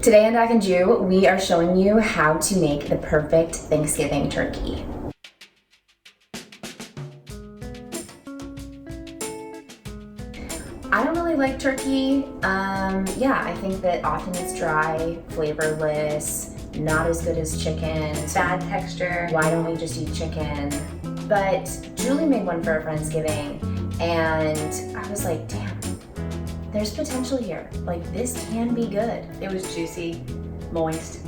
Today on Dak and Jew, we are showing you how to make the perfect Thanksgiving turkey. I don't really like turkey. Yeah, I think that often it's dry, flavorless, not as good as chicken, bad texture. Why don't we just eat chicken? But Julie made one for our Friendsgiving, and I was like, damn, there's potential here. Like, this can be good. It was juicy, moist,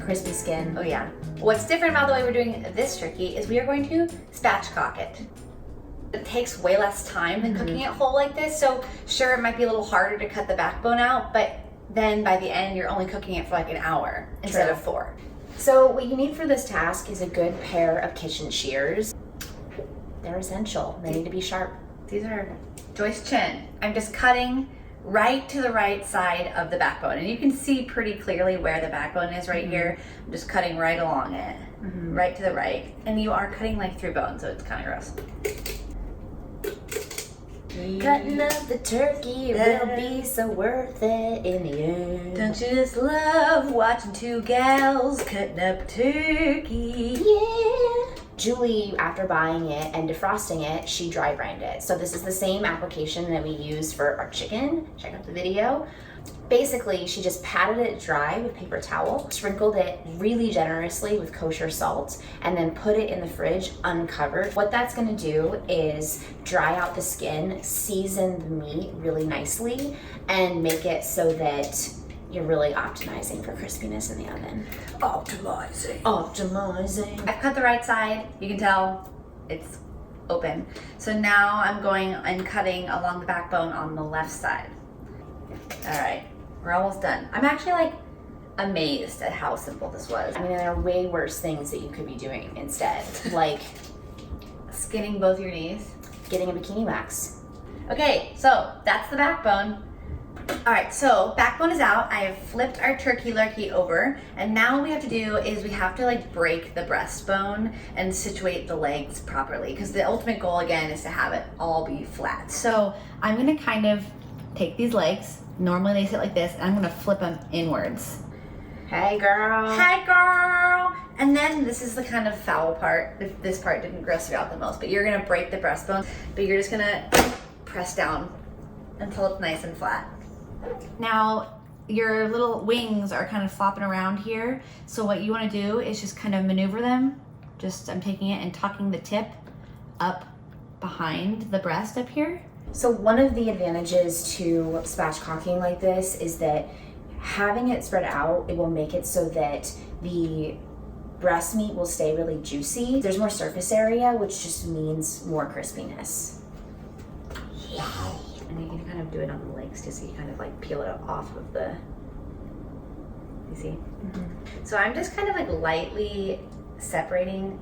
crispy skin. Oh yeah. What's different about the way we're doing this turkey is we are going to spatchcock it. It takes way less time than cooking it whole like this, so sure, it might be a little harder to cut the backbone out, but then by the end, you're only cooking it for like an hour instead of 4. So what you need for this task is a good pair of kitchen shears. They're essential. They need to be sharp. These are Joyce Chin. I'm just cutting right to the right side of the backbone, and you can see pretty clearly where the backbone is right here. I'm just cutting right along it, right to the right, and you are cutting like through bone, so it's kind of gross. Cutting up the turkey will be so worth it in the end. Don't you just love watching two gals cutting up a turkey? Yeah. Julie, after buying it and defrosting it, she dry brined it. So this is the same application that we use for our chicken. Check out the video. Basically, she just patted it dry with paper towel, sprinkled it really generously with kosher salt, and then put it in the fridge uncovered. What that's gonna do is dry out the skin, season the meat really nicely, and make it so that you're really optimizing for crispiness in the oven. Optimizing. Optimizing. I've cut the right side. You can tell it's open. So now I'm going and cutting along the backbone on the left side. All right, we're almost done. I'm actually like amazed at how simple this was. I mean, there are way worse things that you could be doing instead, like skinning both your knees. getting a bikini wax. Okay, so that's the backbone. All right, so backbone is out. I have flipped our turkey lurkey over, and now what we have to do is we have to like break the breastbone and situate the legs properly, because the ultimate goal again is to have it all be flat. So I'm gonna kind of take these legs. Normally they sit like this, and I'm gonna flip them inwards. Hey girl. Hi girl. And then this is the kind of foul part. If this part didn't gross you out the most, but you're gonna break the breastbone, but you're just gonna press down until it's nice and flat. Now your little wings are kind of flopping around here, so what you want to do is just kind of maneuver them. I'm taking it and tucking the tip up behind the breast up here. So one of the advantages to spatchcocking like this is that having it spread out, it will make it so that the breast meat will stay really juicy. There's more surface area, which just means more crispiness. Yeah. And you can kind of do it on the legs too, so you kind of like peel it off of the, you see? So I'm just kind of like lightly separating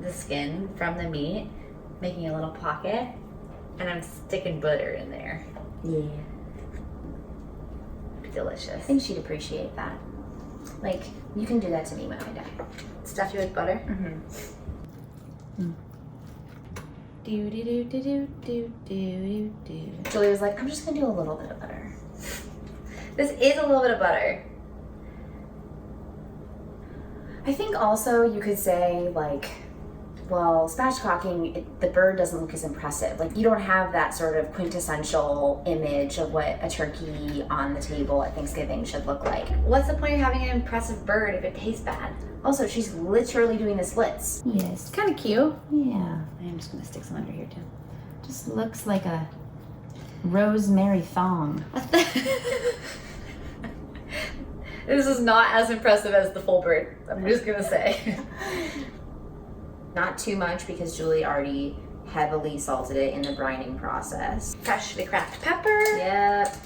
the skin from the meat, making a little pocket, and I'm sticking butter in there. Yeah. Delicious. I think she'd appreciate that. Like, you can do that to me when I die. Stuff you with butter? Julie was like, I'm just gonna do a little bit of butter. This is a little bit of butter. I think also you could say, like, well, spatchcocking, the bird doesn't look as impressive. Like, you don't have that sort of quintessential image of what a turkey on the table at Thanksgiving should look like. What's the point of having an impressive bird if it tastes bad? Also, she's literally doing the slits. Yes. Kind of cute. Yeah. I'm just gonna stick some under here too. Just looks like a rosemary thong. This is not as impressive as the full bird, I'm just gonna say. Not too much, because Julie already heavily salted it in the brining process. Freshly cracked pepper. Yep.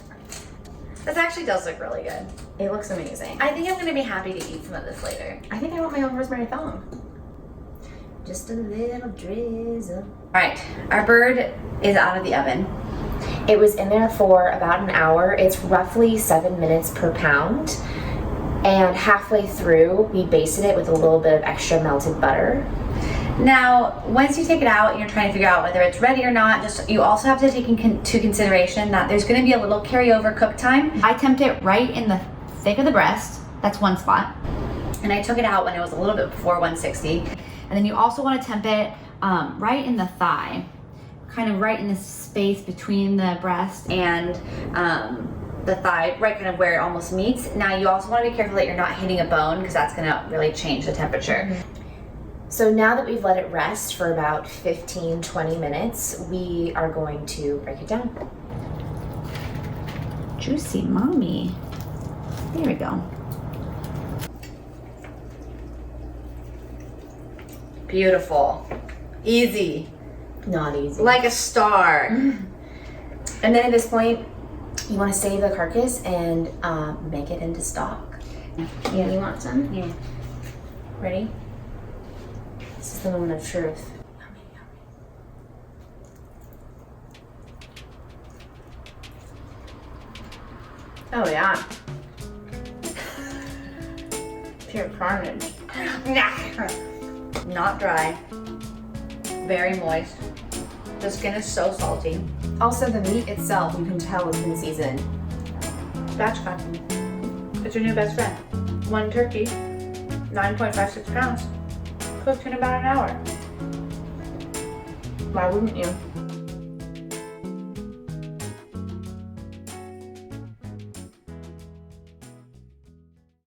This actually does look really good. It looks amazing. I think I'm gonna be happy to eat some of this later. I think I want my own rosemary thong. Just a little drizzle. All right, our bird is out of the oven. It was in there for about an hour. It's roughly 7 minutes per pound. And halfway through, we basted it with a little bit of extra melted butter. Now, once you take it out and you're trying to figure out whether it's ready or not, you also have to take into consideration that there's going to be a little carryover cook time. I tempt it right in the thick of the breast. That's one spot. And I took it out when it was a little bit before 160. And then you also want to temp it right in the thigh, kind of right in the space between the breast and the thigh, right kind of where it almost meets. Now you also want to be careful that you're not hitting a bone because that's going to really change the temperature. So now that we've let it rest for about 15-20 minutes, we are going to break it down. Juicy mommy. There we go. Beautiful. Easy. Not easy. Like a star. And then at this point, you want to save the carcass and make it into stock. Yeah, you want some? Yeah. Ready? This is the moment of truth. Oh yeah. Pure carnage. Not dry. Very moist. The skin is so salty. Also, the meat itself, you can tell it's been seasoned. Spatchcocking. It's your new best friend. One turkey, 9.56 pounds, cooked in about an hour. Why wouldn't you?